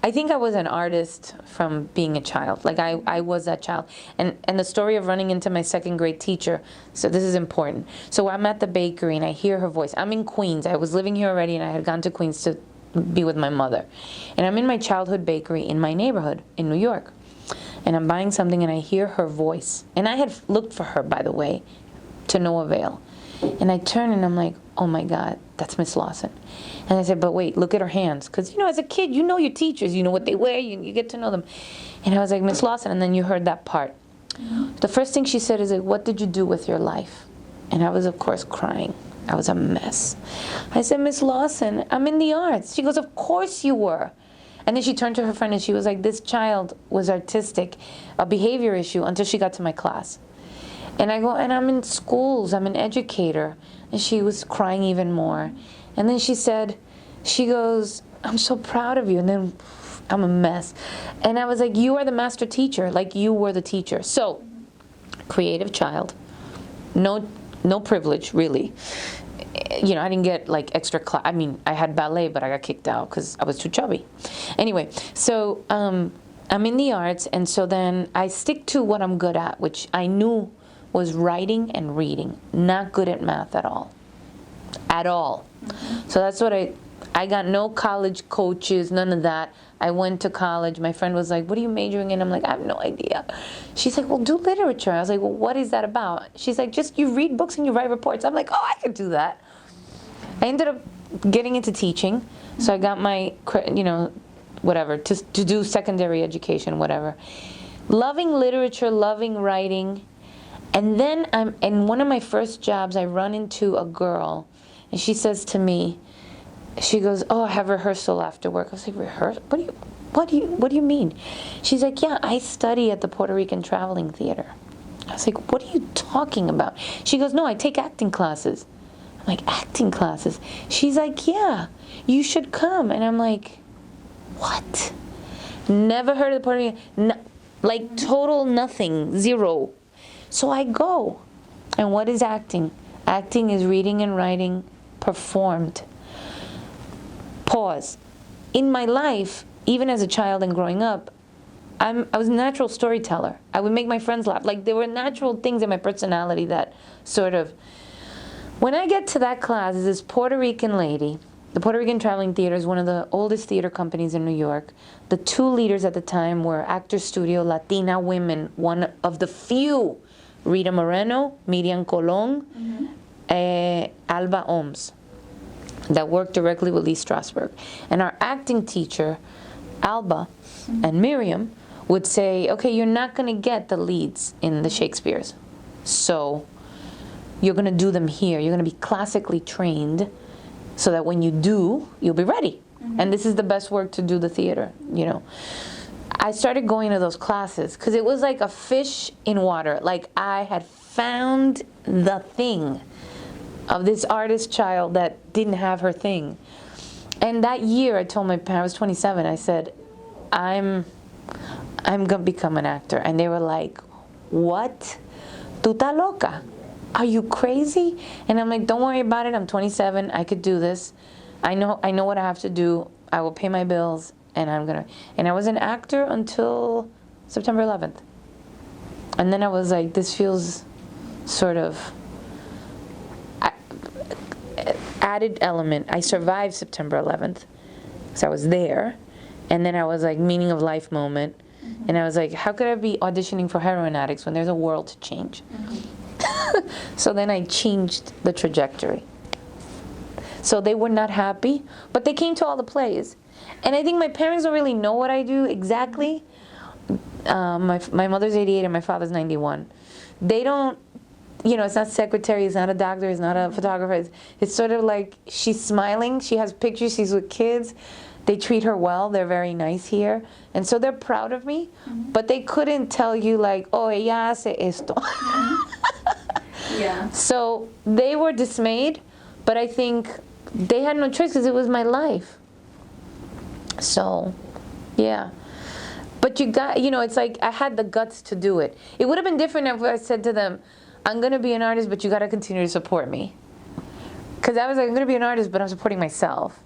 I think I was an artist from being a child. Like I was that child. And the story of running into my second grade teacher, so this is important. So I'm at the bakery and I hear her voice. I'm in Queens. I was living here already and I had gone to Queens to be with my mother. And I'm in my childhood bakery in my neighborhood in New York. And I'm buying something and I hear her voice. And I had looked for her, by the way, to no avail. And I turn and I'm like, oh my God, that's Miss Lawson. And I said, but wait, look at her hands. Because, you know, as a kid, you know your teachers. You know what they wear. You get to know them. And I was like, Miss Lawson. And then you heard that part. The first thing she said is, like, what did you do with your life? And I was, of course, crying. I was a mess. I said, Miss Lawson, I'm in the arts. She goes, of course you were. And then she turned to her friend and she was like, this child was artistic, a behavior issue, until she got to my class. And I go, and I'm in schools, I'm an educator. And she was crying even more. And then she said, she goes, I'm so proud of you. And then I'm a mess. And I was like, you are the master teacher, like you were the teacher. So, creative child, no privilege, really. You know, I didn't get like extra class. I mean, I had ballet, but I got kicked out because I was too chubby. Anyway, so I'm in the arts, and so then I stick to what I'm good at, which I knew was writing and reading. Not good at math at all. At all. So that's what I got no college coaches, none of that. I went to college. My friend was like, what are you majoring in? I'm like, I have no idea. She's like, well, do literature. I was like, well, what is that about? She's like, just you read books and you write reports. I'm like, oh, I could do that. I ended up getting into teaching. So I got my, you know, whatever, to do secondary education, whatever. Loving literature, loving writing. And then in one of my first jobs, I run into a girl, and she says to me, she goes, oh, I have rehearsal after work. I was like, rehearsal? What do you mean? She's like, yeah, I study at the Puerto Rican Traveling Theater. I was like, what are you talking about? She goes, no, I take acting classes. I'm like, acting classes? She's like, yeah, you should come. And I'm like, what? Never heard of the Puerto Rican, like total nothing, zero. So I go. And what is acting? Acting is reading and writing performed. Pause. In my life, even as a child and growing up, I was a natural storyteller. I would make my friends laugh. Like, there were natural things in my personality that sort of... When I get to that class, this Puerto Rican lady, the Puerto Rican Traveling Theater is one of the oldest theater companies in New York. The two leaders at the time were Actors Studio, Latina women, one of the few, Rita Moreno, Miriam Colon, Alba Oms, that worked directly with Lee Strasberg. And our acting teacher, Alba and Miriam, would say, okay, you're not going to get the leads in the Shakespeares. So you're going to do them here. You're going to be classically trained so that when you do, you'll be ready. And this is the best work to do the theater, you know. I started going to those classes because it was like a fish in water. Like I had found the thing of this artist child that didn't have her thing. And that year I told my parents, I was 27, I said, I'm gonna become an actor. And they were like, what? Tu ta loca? Are you crazy? And I'm like, don't worry about it, I'm 27, I could do this. I know what I have to do. I will pay my bills, and and I was an actor until September 11th. And then I was like, this feels sort of added element. I survived September 11th, because I was there. And then I was like, meaning of life moment. And I was like, how could I be auditioning for heroin addicts when there's a world to change? So then I changed the trajectory. So they were not happy, but they came to all the plays. And I think my parents don't really know what I do exactly. My mother's 88 and my father's 91. They don't, you know, it's not secretary, it's not a doctor, it's not a photographer. It's sort of like she's smiling, she has pictures, she's with kids. They treat her well, they're very nice here. And so they're proud of me, but they couldn't tell you like, oh, ella hace esto. Yeah. So they were dismayed, but I think they had no choice because it was my life. So, yeah. But you got, you know, it's like I had the guts to do it. It would have been different if I said to them, I'm going to be an artist, but you got to continue to support me. Because I was like, I'm going to be an artist, but I'm supporting myself.